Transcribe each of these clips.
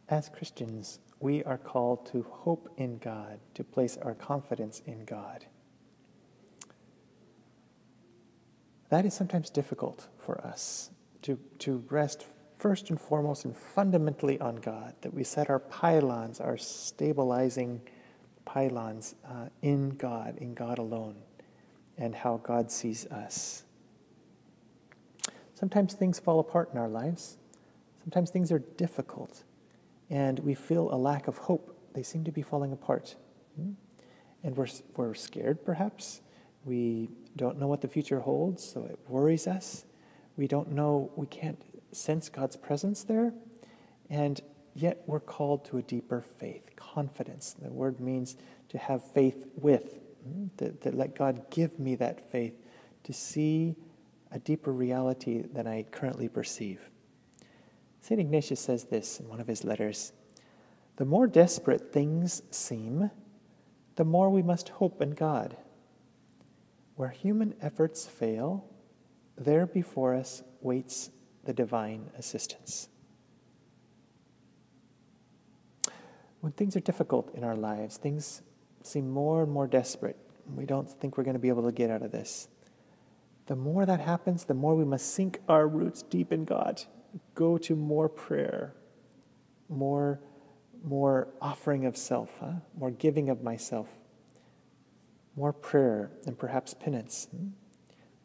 As Christians, we are called to hope in God, to place our confidence in God. That is sometimes difficult for us, to rest first and foremost and fundamentally on God, that we set our pylons, our stabilizing pylons in God alone, and how God sees us. Sometimes things fall apart in our lives. Sometimes things are difficult, and we feel a lack of hope. They seem to be falling apart. And we're scared, perhaps. We don't know what the future holds, so it worries us. We can't sense God's presence there. And yet we're called to a deeper faith, confidence. The word means to have faith with, to let God give me that faith, to see a deeper reality than I currently perceive. St. Ignatius says this in one of his letters: "The more desperate things seem, the more we must hope in God. Where human efforts fail, there before us waits the divine assistance." When things are difficult in our lives, things seem more and more desperate, we don't think we're going to be able to get out of this. The more that happens, the more we must sink our roots deep in God, go to more prayer, more offering of self, more giving of myself, more prayer and perhaps penance.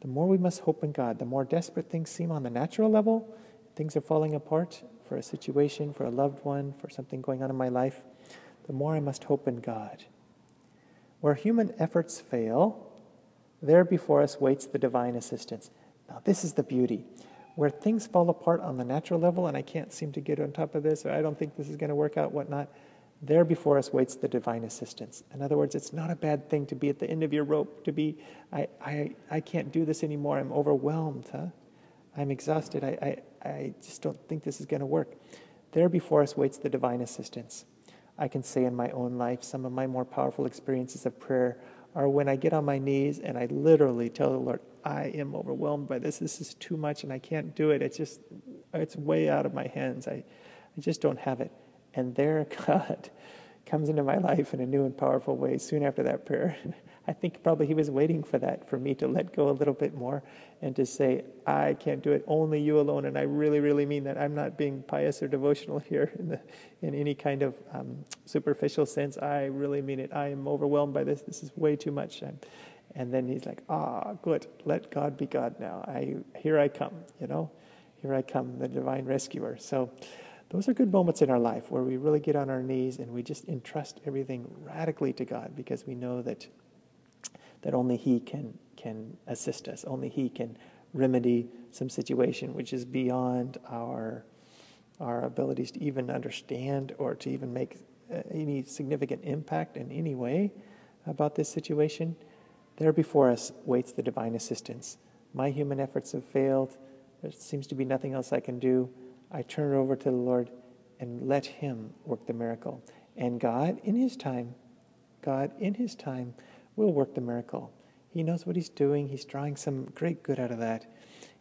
The more we must hope in God, the more desperate things seem on the natural level. Things are falling apart for a situation, for a loved one, for something going on in my life. The more I must hope in God. Where human efforts fail, there before us waits the divine assistance. Now this is the beauty. Where things fall apart on the natural level and I can't seem to get on top of this, or I don't think this is going to work out, whatnot, there before us waits the divine assistance. In other words, it's not a bad thing to be at the end of your rope, to be, I can't do this anymore, I'm overwhelmed, I'm exhausted, I just don't think this is going to work. There before us waits the divine assistance. I can say in my own life, some of my more powerful experiences of prayer are when I get on my knees and I literally tell the Lord, I am overwhelmed by this is too much and I can't do it, it's way out of my hands, I just don't have it. And there God comes into my life in a new and powerful way soon after that prayer. I think probably he was waiting for that, for me to let go a little bit more and to say, I can't do it, only you alone. And I really, really mean that. I'm not being pious or devotional here in any kind of superficial sense. I really mean it. I am overwhelmed by this. This is way too much. And then he's like, good. Let God be God now. Here I come, Here I come, the divine rescuer. So those are good moments in our life where we really get on our knees and we just entrust everything radically to God, because we know that only he can assist us. Only he can remedy some situation which is beyond our abilities to even understand or to even make any significant impact in any way about this situation. There before us waits the divine assistance. My human efforts have failed. There seems to be nothing else I can do. I turn it over to the Lord and let him work the miracle. And God, in his time, will work the miracle. He knows what he's doing. He's drawing some great good out of that.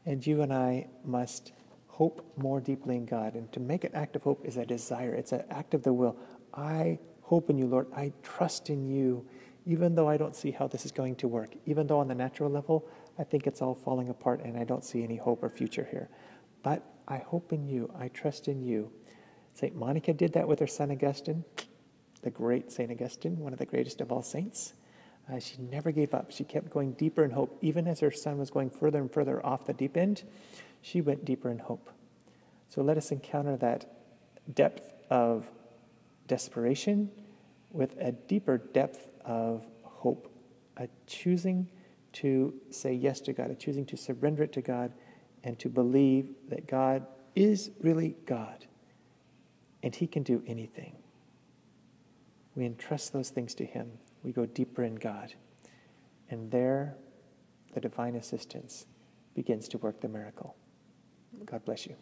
And you and I must hope more deeply in God. And to make an act of hope is a desire. It's an act of the will. I hope in you, Lord. I trust in you, even though I don't see how this is going to work. Even though on the natural level, I think it's all falling apart and I don't see any hope or future here. But I hope in you. I trust in you. St. Monica did that with her son Augustine, the great St. Augustine, one of the greatest of all saints. She never gave up. She kept going deeper in hope. Even as her son was going further and further off the deep end, she went deeper in hope. So let us encounter that depth of desperation with a deeper depth of hope, a choosing to say yes to God, a choosing to surrender it to God, and to believe that God is really God, and he can do anything. We entrust those things to him. We go deeper in God. And there, the divine assistance begins to work the miracle. God bless you.